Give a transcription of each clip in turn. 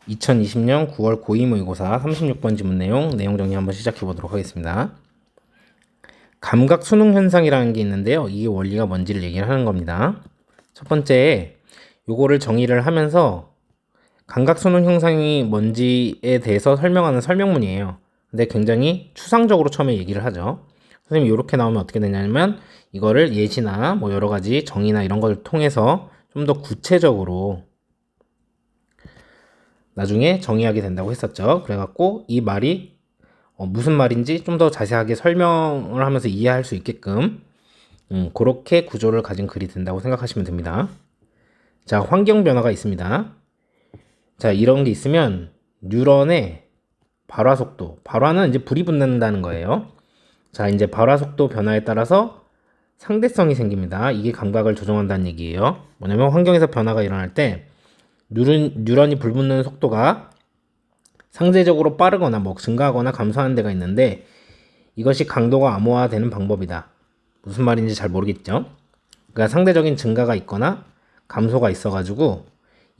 2020년 9월 고2 모의고사 36번 지문 내용 정리 한번 시작해 보도록 하겠습니다. 감각 수능 현상이라는 게 있는데요. 이게 원리가 뭔지를 얘기를 하는 겁니다. 첫 번째, 요거를 정의를 하면서 감각 수능 현상이 뭔지에 대해서 설명하는 설명문이에요. 근데 굉장히 추상적으로 처음에 얘기를 하죠. 선생님이 이렇게 나오면 어떻게 되냐면 이거를 예시나 뭐 여러 가지 정의나 이런 걸 통해서 좀 더 구체적으로 나중에 정의하게 된다고 했었죠. 그래갖고 이 말이 무슨 말인지 좀 더 자세하게 설명을 하면서 이해할 수 있게끔 그렇게 구조를 가진 글이 된다고 생각하시면 됩니다. 자, 환경 변화가 있습니다. 자, 이런 게 있으면 뉴런의 발화 속도, 발화는 이제 불이 붙는다는 거예요. 자, 이제 발화 속도 변화에 따라서 상대성이 생깁니다. 이게 감각을 조정한다는 얘기예요. 뭐냐면 환경에서 변화가 일어날 때 뉴런이 불붙는 속도가 상대적으로 빠르거나 뭐 증가하거나 감소하는 데가 있는데 이것이 강도가 암호화되는 방법이다. 무슨 말인지 잘 모르겠죠? 그러니까 상대적인 증가가 있거나 감소가 있어가지고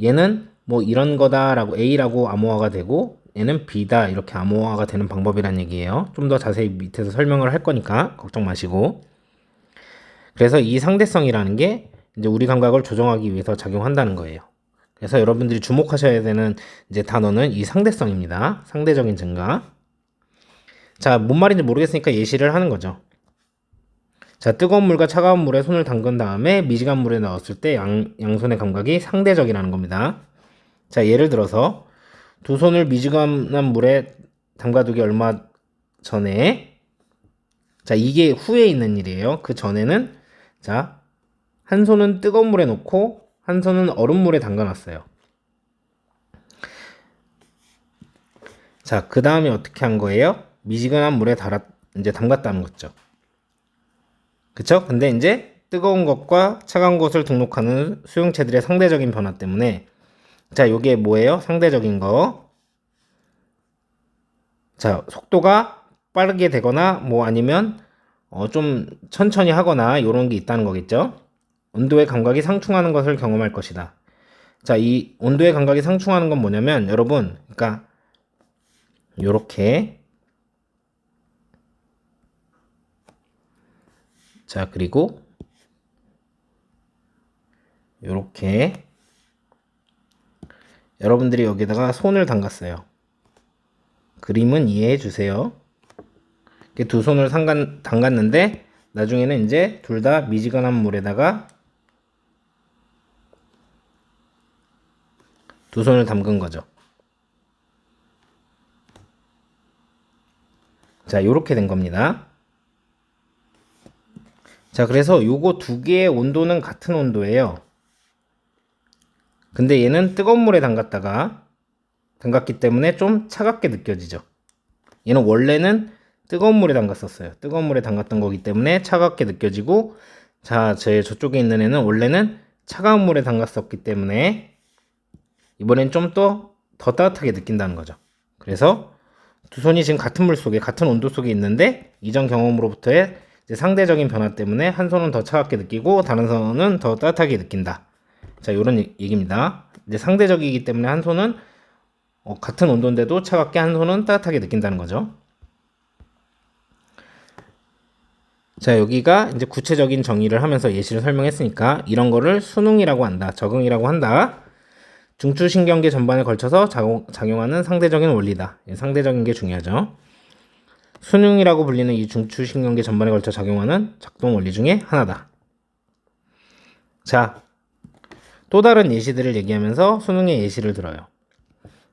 얘는 뭐 이런 거다라고 A라고 암호화가 되고 얘는 B다 이렇게 암호화가 되는 방법이란 얘기예요. 좀 더 자세히 밑에서 설명을 할 거니까 걱정 마시고. 그래서 이 상대성이라는 게 이제 우리 감각을 조정하기 위해서 작용한다는 거예요. 그래서 여러분들이 주목하셔야 되는 이제 단어는 이 상대성입니다. 상대적인 증가. 자, 뭔 말인지 모르겠으니까 예시를 하는 거죠. 자, 뜨거운 물과 차가운 물에 손을 담근 다음에 미지근 물에 넣었을 때 양손의 감각이 상대적이라는 겁니다. 자, 예를 들어서 두 손을 미지근한 물에 담가두기 얼마 전에, 자, 이게 후에 있는 일이에요. 그 전에는, 자, 한 손은 뜨거운 물에 놓고 한 손은 얼음물에 담가놨어요. 자, 그 다음에 어떻게 한 거예요? 미지근한 물에 이제 담갔다는 거죠. 그쵸? 근데 이제 뜨거운 것과 차가운 것을 등록하는 수용체들의 상대적인 변화 때문에, 자, 요게 뭐예요? 상대적인 거. 자, 속도가 빠르게 되거나 뭐 아니면 좀 천천히 하거나 요런 게 있다는 거겠죠? 온도의 감각이 상충하는 것을 경험할 것이다. 자, 이 온도의 감각이 상충하는 건 뭐냐면 여러분, 그러니까 요렇게, 자, 그리고 요렇게 여러분들이 여기다가 손을 담갔어요. 그림은 이해해 주세요. 이렇게 두 손을 담갔는데 나중에는 이제 둘 다 미지근한 물에다가 두 손을 담근 거죠. 자, 요렇게 된 겁니다. 자, 그래서 요거 두 개의 온도는 같은 온도예요. 근데 얘는 뜨거운 물에 담갔기 때문에 좀 차갑게 느껴지죠. 얘는 원래는 뜨거운 물에 담갔었어요. 뜨거운 물에 담갔던 거기 때문에 차갑게 느껴지고, 자, 저쪽에 있는 애는 원래는 차가운 물에 담갔었기 때문에 이번엔 좀 더 따뜻하게 느낀다는 거죠. 그래서 두 손이 지금 같은 물 속에, 같은 온도 속에 있는데 이전 경험으로부터의 이제 상대적인 변화 때문에 한 손은 더 차갑게 느끼고 다른 손은 더 따뜻하게 느낀다. 자, 요런 얘기입니다. 이제 상대적이기 때문에 한 손은 같은 온도인데도 차갑게, 한 손은 따뜻하게 느낀다는 거죠. 자, 여기가 이제 구체적인 정의를 하면서 예시를 설명했으니까 이런 거를 수능이라고 한다. 적응이라고 한다. 중추신경계 전반에 걸쳐서 작용하는 상대적인 원리다. 상대적인 게 중요하죠. 수능이라고 불리는 이 중추신경계 전반에 걸쳐 작용하는 작동 원리 중에 하나다. 자, 또 다른 예시들을 얘기하면서 수능의 예시를 들어요.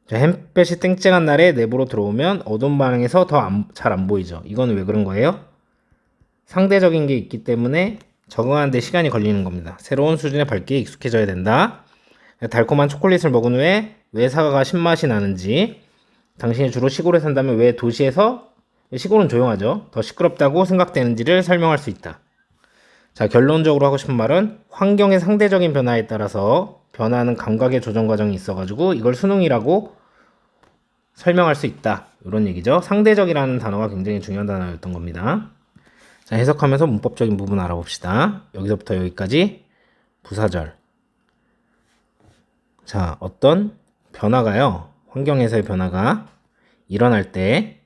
자, 햇볕이 쨍쨍한 날에 내부로 들어오면 어두운 방향에서 더 잘 안 보이죠. 이건 왜 그런 거예요? 상대적인 게 있기 때문에 적응하는 데 시간이 걸리는 겁니다. 새로운 수준의 밝기에 익숙해져야 된다. 달콤한 초콜릿을 먹은 후에 왜 사과가 신맛이 나는지, 당신이 주로 시골에 산다면 왜 도시에서, 시골은 조용하죠, 더 시끄럽다고 생각되는지를 설명할 수 있다. 자, 결론적으로 하고 싶은 말은 환경의 상대적인 변화에 따라서 변화하는 감각의 조정 과정이 있어가지고 이걸 수능이라고 설명할 수 있다. 이런 얘기죠. 상대적이라는 단어가 굉장히 중요한 단어였던 겁니다. 자, 해석하면서 문법적인 부분 알아봅시다. 여기서부터 여기까지 부사절. 자, 어떤 변화가요, 환경에서의 변화가 일어날 때,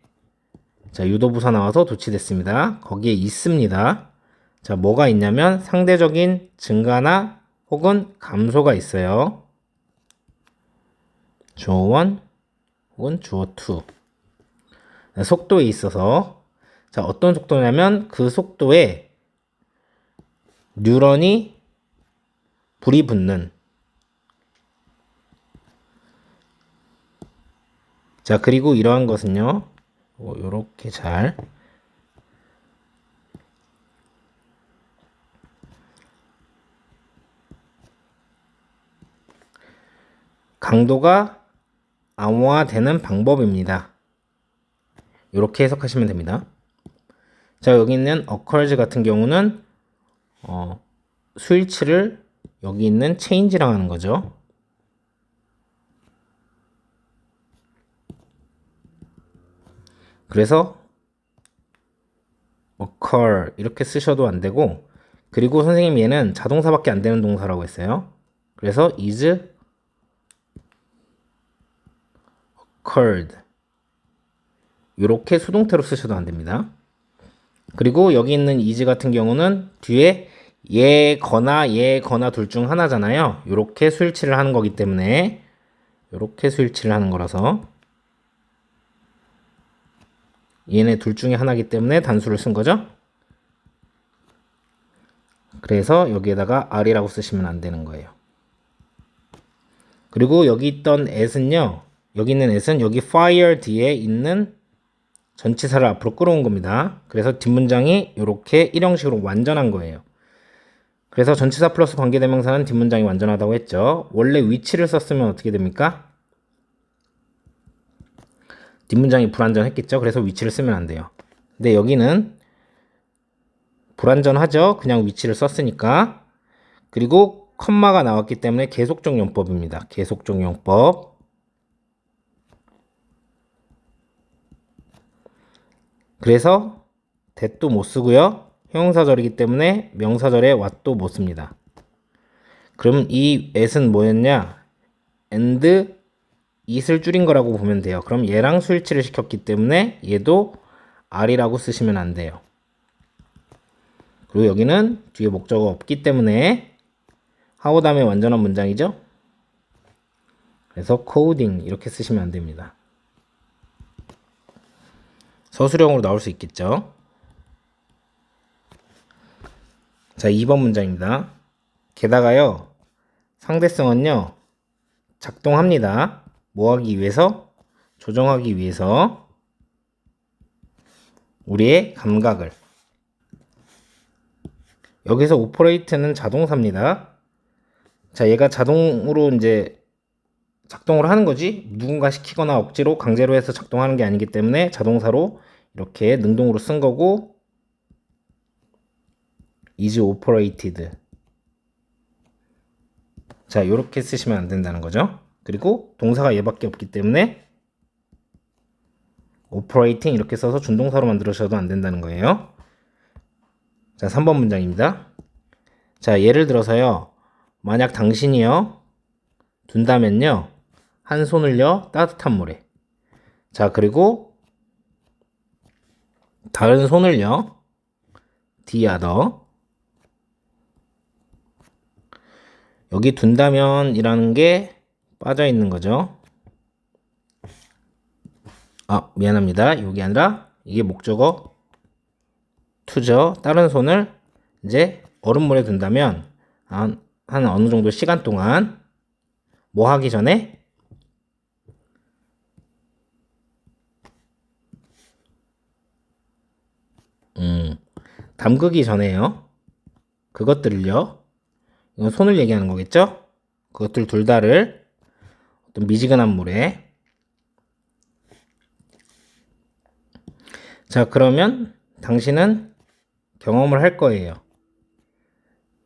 자, 유도부사 나와서 도치됐습니다. 거기에 있습니다. 자, 뭐가 있냐면 상대적인 증가나 혹은 감소가 있어요. 주어 1 혹은 주어 2. 속도에 있어서, 자, 어떤 속도냐면 그 속도에 뉴런이 불이 붙는, 자, 그리고 이러한 것은요, 요렇게 잘, 강도가 암호화되는 방법입니다. 이렇게 해석하시면 됩니다. 자, 여기 있는 occurs 같은 경우는 스위치를 여기 있는 change랑 하는 거죠. 그래서 occur 이렇게 쓰셔도 안 되고, 그리고 선생님 얘는 자동사밖에 안 되는 동사라고 했어요. 그래서 is occurred 이렇게 수동태로 쓰셔도 안 됩니다. 그리고 여기 있는 is 같은 경우는 뒤에 얘거나 둘 중 하나잖아요. 이렇게 수일치를 하는 거기 때문에 이렇게 수일치를 하는 거라서 얘네 둘 중에 하나이기 때문에 단수를 쓴 거죠. 그래서 여기에다가 R이라고 쓰시면 안 되는 거예요. 그리고 여기 있던 at은요, 여기 있는 at은 여기 fire 뒤에 있는 전치사를 앞으로 끌어온 겁니다. 그래서 뒷문장이 이렇게 일형식으로 완전한 거예요. 그래서 전치사 플러스 관계대명사는 뒷문장이 완전하다고 했죠. 원래 위치를 썼으면 어떻게 됩니까? 뒷문장이 불완전했겠죠. 그래서 위치를 쓰면 안 돼요. 근데 여기는 불완전하죠. 그냥 위치를 썼으니까. 그리고 컴마가 나왔기 때문에 계속적 용법입니다. 계속적 용법. 그래서 that도 못 쓰고요. 형용사절이기 때문에 명사절에 what도 못 씁니다. 그럼 이 at은 뭐였냐? and it을 줄인 거라고 보면 돼요. 그럼 얘랑 수일치를 시켰기 때문에 얘도 R이라고 쓰시면 안 돼요. 그리고 여기는 뒤에 목적어가 없기 때문에 how 다음에 완전한 문장이죠. 그래서 coding 이렇게 쓰시면 안 됩니다. 서술형으로 나올 수 있겠죠. 자, 2번 문장입니다. 게다가요, 상대성은요, 작동합니다. 뭐 하기 위해서? 조정하기 위해서 우리의 감각을. 여기서 operate는 자동사입니다. 자, 얘가 자동으로 이제 작동을 하는 거지, 누군가 시키거나 억지로 강제로 해서 작동하는 게 아니기 때문에 자동사로 이렇게 능동으로 쓴 거고, is operated. 자, 이렇게 쓰시면 안 된다는 거죠. 그리고 동사가 얘밖에 없기 때문에 operating 이렇게 써서 준동사로 만들으셔도 안 된다는 거예요. 자, 3번 문장입니다. 자, 예를 들어서요, 만약 당신이요, 둔다면요, 한 손을요, 따뜻한 물에. 자, 그리고 다른 손을요, the other. 여기 둔다면 이라는 게 빠져 있는 거죠. 아, 미안합니다. 여기 아니라 이게 목적어 to죠. 다른 손을 이제 얼음물에 둔다면 한 어느 정도 시간 동안 뭐 하기 전에? 담그기 전에요. 그것들을요. 이건 손을 얘기하는 거겠죠? 그것들 둘 다를 어떤 미지근한 물에. 자, 그러면 당신은 경험을 할 거예요.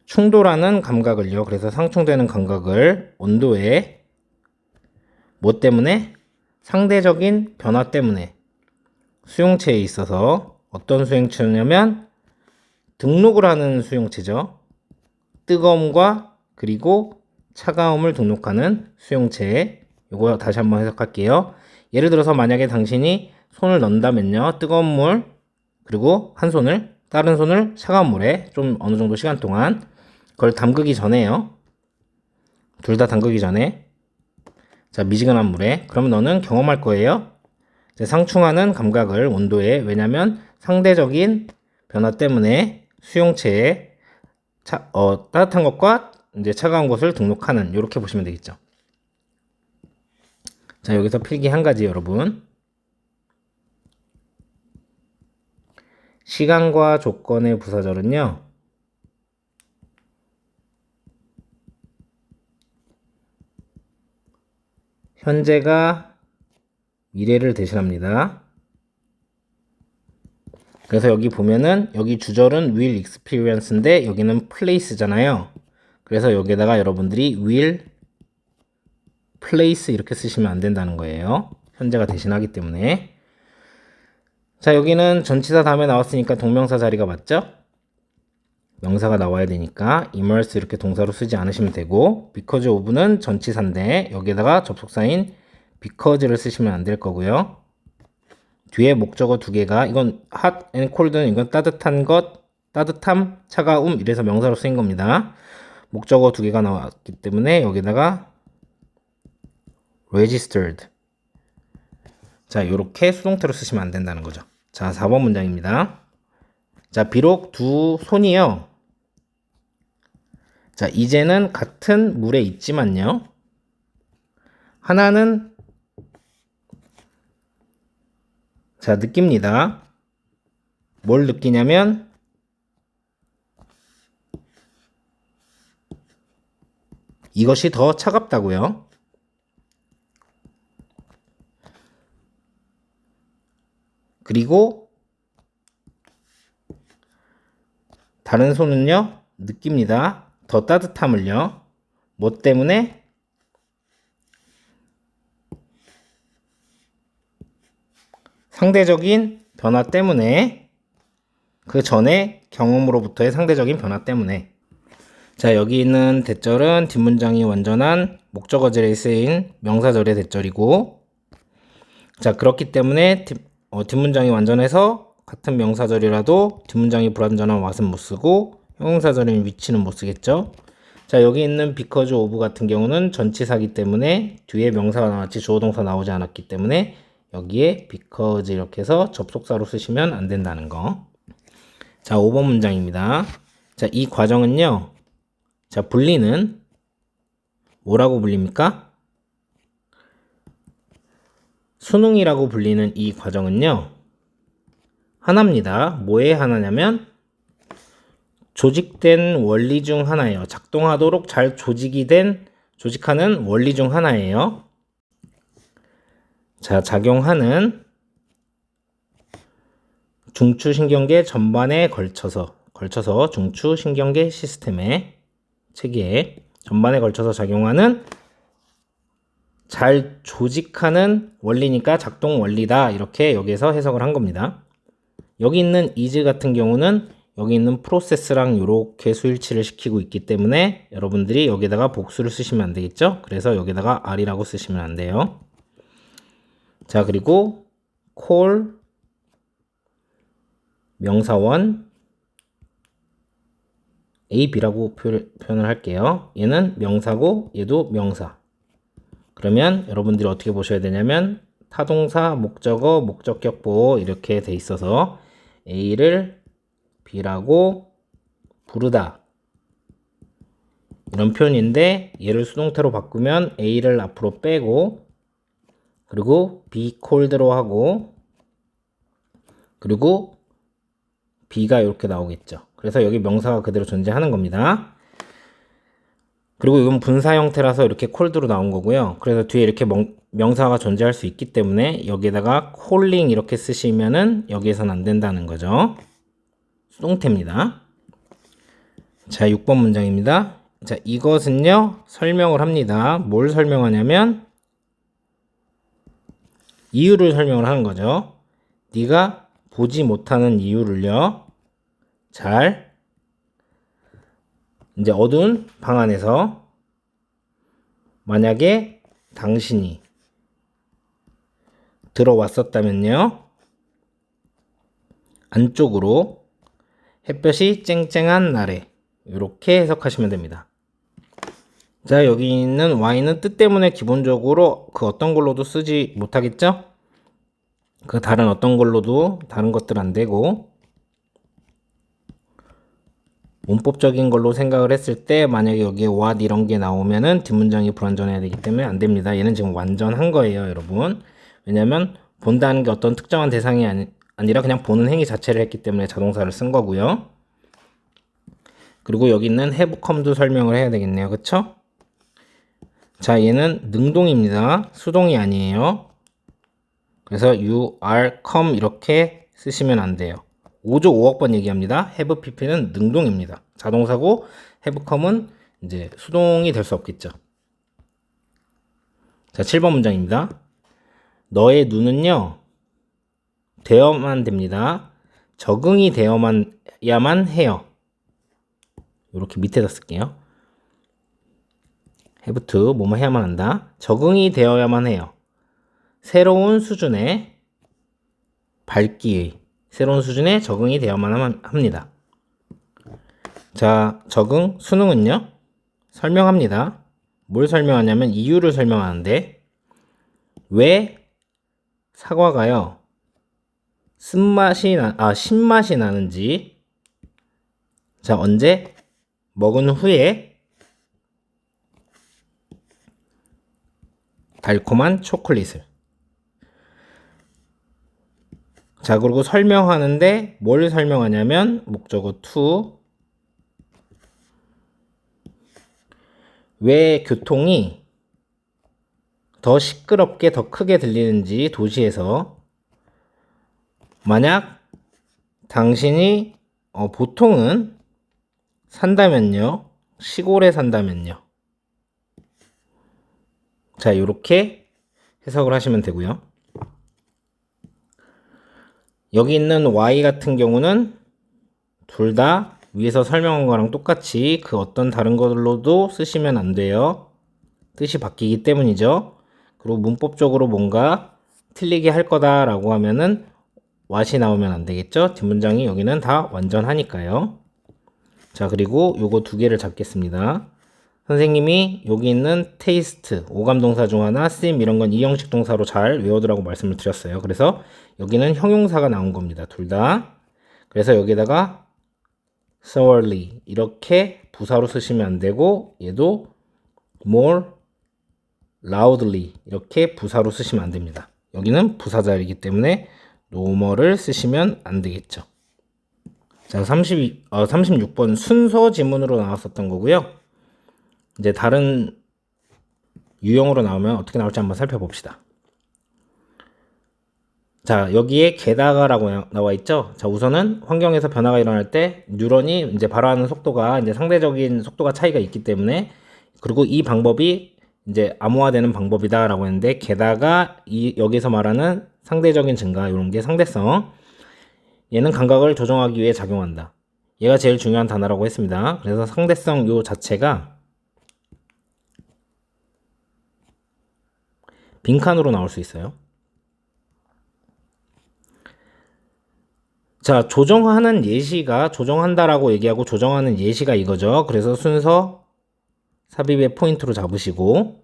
충돌하는 감각을요. 그래서 상충되는 감각을 온도에 뭐 때문에? 상대적인 변화 때문에. 수용체에 있어서 어떤 수용체냐면 등록을 하는 수용체죠. 뜨거움과 그리고 차가움을 등록하는 수용체. 요거 다시 한번 해석할게요. 예를 들어서 만약에 당신이 손을 넣는다면요. 뜨거운 물, 그리고 한 손을, 다른 손을 차가운 물에 좀 어느 정도 시간 동안 그걸 담그기 전에요. 둘 다 담그기 전에. 자, 미지근한 물에. 그러면 너는 경험할 거예요. 이제 상충하는 감각을 온도에. 왜냐면 상대적인 변화 때문에 수용체에 따뜻한 것과 이제 차가운 것을 등록하는, 이렇게 보시면 되겠죠. 자, 여기서 필기 한 가지 여러분. 시간과 조건의 부사절은요. 현재가 미래를 대신합니다. 그래서 여기 보면은 여기 주절은 will experience인데 여기는 place잖아요. 그래서 여기에다가 여러분들이 will place 이렇게 쓰시면 안 된다는 거예요. 현재가 대신하기 때문에. 자, 여기는 전치사 다음에 나왔으니까 동명사 자리가 맞죠? 명사가 나와야 되니까 immerse 이렇게 동사로 쓰지 않으시면 되고, because of는 전치사인데 여기에다가 접속사인 because를 쓰시면 안 될 거고요. 뒤에 목적어 두 개가, 이건 hot and cold는 이건 따뜻한 것, 따뜻함, 차가움 이래서 명사로 쓰인 겁니다. 목적어 두 개가 나왔기 때문에 여기다가 registered. 자, 요렇게 수동태로 쓰시면 안 된다는 거죠. 자, 4번 문장입니다. 자, 비록 두 손이요. 자, 이제는 같은 물에 있지만요. 하나는 자, 느낍니다. 뭘 느끼냐면 이것이 더 차갑다고요. 그리고 다른 손은요, 느낍니다. 더 따뜻함을요. 뭐 때문에? 상대적인 변화 때문에. 그 전에 경험으로부터의 상대적인 변화 때문에. 자, 여기 있는 대절은 뒷문장이 완전한 목적어절에 쓰인 명사절의 대절이고, 자, 그렇기 때문에 뒷문장이 완전해서 같은 명사절이라도 뒷문장이 불완전한 what은 못 쓰고 형용사절인 which는 못 쓰겠죠. 자, 여기 있는 because of 같은 경우는 전치사기 때문에 뒤에 명사가 나왔지 주어 동사 나오지 않았기 때문에 여기에 because 이렇게 해서 접속사로 쓰시면 안 된다는 거. 자, 5번 문장입니다. 자, 이 과정은요. 자, 분리는 뭐라고 불립니까? 수능이라고 불리는 이 과정은요. 하나입니다. 뭐의 하나냐면 조직된 원리 중 하나예요. 작동하도록 잘 조직하는 원리 중 하나예요. 자, 작용하는 중추신경계 전반에 걸쳐서 중추신경계 시스템의 체계에 전반에 걸쳐서 작용하는 잘 조직하는 원리니까 작동 원리다. 이렇게 여기에서 해석을 한 겁니다. 여기 있는 is 같은 경우는 여기 있는 프로세스랑 이렇게 수일치를 시키고 있기 때문에 여러분들이 여기다가 복수를 쓰시면 안 되겠죠? 그래서 여기다가 r이라고 쓰시면 안 돼요. 자, 그리고 call 명사원 A, B라고 표현을 할게요. 얘는 명사고 얘도 명사. 그러면 여러분들이 어떻게 보셔야 되냐면 타동사, 목적어, 목적격 보호 이렇게 돼 있어서 A를 B라고 부르다. 이런 표현인데 얘를 수동태로 바꾸면 A를 앞으로 빼고 그리고 be called로 하고 그리고 B가 이렇게 나오겠죠. 그래서 여기 명사가 그대로 존재하는 겁니다. 그리고 이건 분사 형태라서 이렇게 called로 나온 거고요. 그래서 뒤에 이렇게 명사가 존재할 수 있기 때문에 여기에다가 calling 이렇게 쓰시면은 여기에선 안 된다는 거죠. 수동태입니다. 자, 6번 문장입니다. 자, 이것은요, 설명을 합니다. 뭘 설명하냐면 이유를 설명을 하는 거죠. 네가 보지 못하는 이유를요. 잘 이제 어두운 방 안에서 만약에 당신이 들어왔었다면요. 안쪽으로 햇볕이 쨍쨍한 날에 이렇게 해석하시면 됩니다. 자, 여기 있는 Y는 뜻 때문에 기본적으로 그 어떤 걸로도 쓰지 못하겠죠? 그 다른 어떤 걸로도 다른 것들 안 되고, 문법적인 걸로 생각을 했을 때 만약에 여기에 what 이런 게 나오면은 뒷문장이 불완전해야 되기 때문에 안 됩니다. 얘는 지금 완전한 거예요, 여러분. 왜냐면 본다는 게 어떤 특정한 대상이 아니라 그냥 보는 행위 자체를 했기 때문에 자동사를 쓴 거고요. 그리고 여기 있는 have come도 설명을 해야 되겠네요. 그쵸? 자, 얘는 능동입니다. 수동이 아니에요. 그래서 you are come 이렇게 쓰시면 안 돼요. 5조 5억 번 얘기합니다. have pp는 능동입니다. 자동사고 have come은 이제 수동이 될 수 없겠죠. 자, 7번 문장입니다. 너의 눈은요, 되어만 됩니다. 적응이 되어야만 해요. 이렇게 밑에다 쓸게요. have to 뭐뭐 해야만 한다. 적응이 되어야만 해요. 새로운 수준의 밝기의 새로운 수준에 적응이 되어야만 합니다. 자, 적응, 수능은요, 설명합니다. 뭘 설명하냐면 이유를 설명하는데, 왜 사과가요, 신맛이 나는지, 자, 언제 먹은 후에 달콤한 초콜릿을. 자, 그리고 설명하는데 뭘 설명하냐면 목적어 to, 왜 교통이 더 시끄럽게 더 크게 들리는지 도시에서. 만약 당신이 보통은 산다면요, 시골에 산다면요. 자, 이렇게 해석을 하시면 되고요. 여기 있는 Y 같은 경우는 둘 다 위에서 설명한 거랑 똑같이 그 어떤 다른 걸로도 쓰시면 안 돼요. 뜻이 바뀌기 때문이죠. 그리고 문법적으로 뭔가 틀리게 할 거다라고 하면은 what이 나오면 안 되겠죠. 뒷문장이 여기는 다 완전하니까요. 자, 그리고 요거 두 개를 잡겠습니다. 선생님이 여기 있는 테이스트, 오감동사 중 하나, 심 이런 건 이형식 동사로 잘 외워두라고 말씀을 드렸어요. 그래서 여기는 형용사가 나온 겁니다. 둘 다. 그래서 여기다가 sourly 이렇게 부사로 쓰시면 안 되고, 얘도 more loudly 이렇게 부사로 쓰시면 안 됩니다. 여기는 부사자이기 때문에 노멀을 쓰시면 안 되겠죠. 자, 36번 순서 지문으로 나왔었던 거고요. 이제 다른 유형으로 나오면 어떻게 나올지 한번 살펴봅시다. 자, 여기에 게다가라고 나와 있죠. 자, 우선은 환경에서 변화가 일어날 때 뉴런이 이제 발화하는 속도가 이제 상대적인 속도가 차이가 있기 때문에, 그리고 이 방법이 이제 암호화되는 방법이다라고 했는데, 게다가 여기서 말하는 상대적인 증가, 이런 게 상대성. 얘는 감각을 조정하기 위해 작용한다. 얘가 제일 중요한 단어라고 했습니다. 그래서 상대성 요 자체가 빈칸으로 나올 수 있어요. 자, 조정하는 예시가 조정한다라고 얘기하고 조정하는 예시가 이거죠. 그래서 순서 삽입의 포인트로 잡으시고,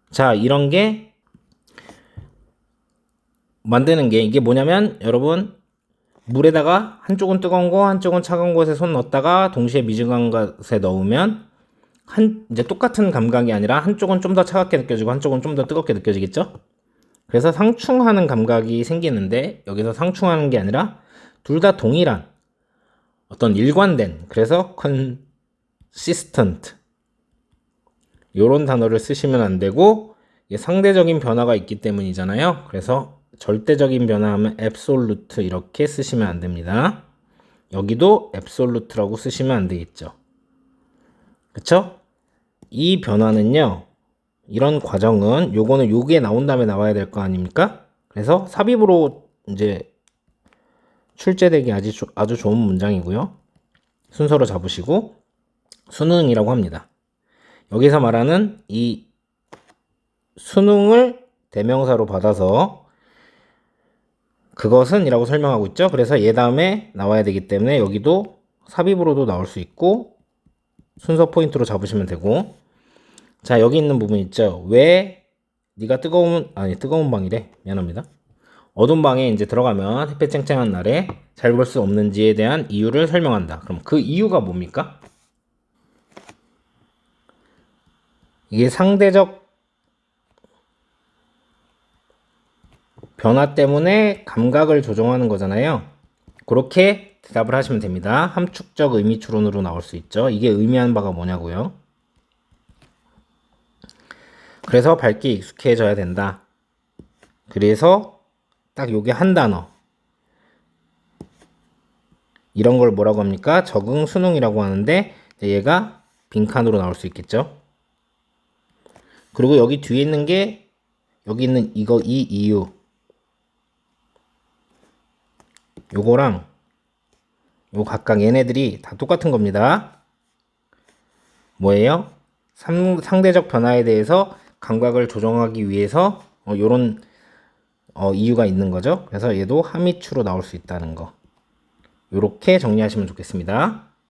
자, 이런 게 만드는 게 이게 뭐냐면, 여러분 물에다가 한쪽은 뜨거운 거 한쪽은 차가운 곳에 손 넣었다가 동시에 미지근한 것에 넣으면 이제 똑같은 감각이 아니라 한쪽은 좀 더 차갑게 느껴지고 한쪽은 좀 더 뜨겁게 느껴지겠죠? 그래서 상충하는 감각이 생기는데, 여기서 상충하는 게 아니라 둘 다 동일한 어떤 일관된, 그래서 consistent 요런 단어를 쓰시면 안 되고, 이게 상대적인 변화가 있기 때문이잖아요. 그래서 절대적인 변화하면 absolute 이렇게 쓰시면 안 됩니다. 여기도 absolute라고 쓰시면 안 되겠죠. 그쵸? 이 변화는요, 이런 과정은 요거는 요게 나온 다음에 나와야 될 거 아닙니까? 그래서 삽입으로 이제 출제되기 아주 좋은 문장이고요. 순서로 잡으시고 수능이라고 합니다. 여기서 말하는 이 수능을 대명사로 받아서 그것은 이라고 설명하고 있죠. 그래서 얘 다음에 나와야 되기 때문에 여기도 삽입으로도 나올 수 있고 순서 포인트로 잡으시면 되고, 자 여기 있는 부분 있죠. 왜 네가 뜨거운 방이래, 미안합니다. 어두운 방에 이제 들어가면 햇볕 쨍쨍한 날에 잘 볼 수 없는지에 대한 이유를 설명한다. 그럼 그 이유가 뭡니까? 이게 상대적 변화 때문에 감각을 조정하는 거잖아요. 그렇게 대답을 하시면 됩니다. 함축적 의미 추론으로 나올 수 있죠. 이게 의미하는 바가 뭐냐고요. 그래서 밝게 익숙해져야 된다. 그래서 딱 요게 한 단어, 이런 걸 뭐라고 합니까? 적응 수능이라고 하는데 얘가 빈칸으로 나올 수 있겠죠. 그리고 여기 뒤에 있는 게, 여기 있는 이 이유, 요거랑 요 각각 얘네들이 다 똑같은 겁니다. 뭐예요? 상대적 변화에 대해서 감각을 조정하기 위해서 요런 이유가 있는 거죠. 그래서 얘도 함의추로 나올 수 있다는 거, 요렇게 정리하시면 좋겠습니다.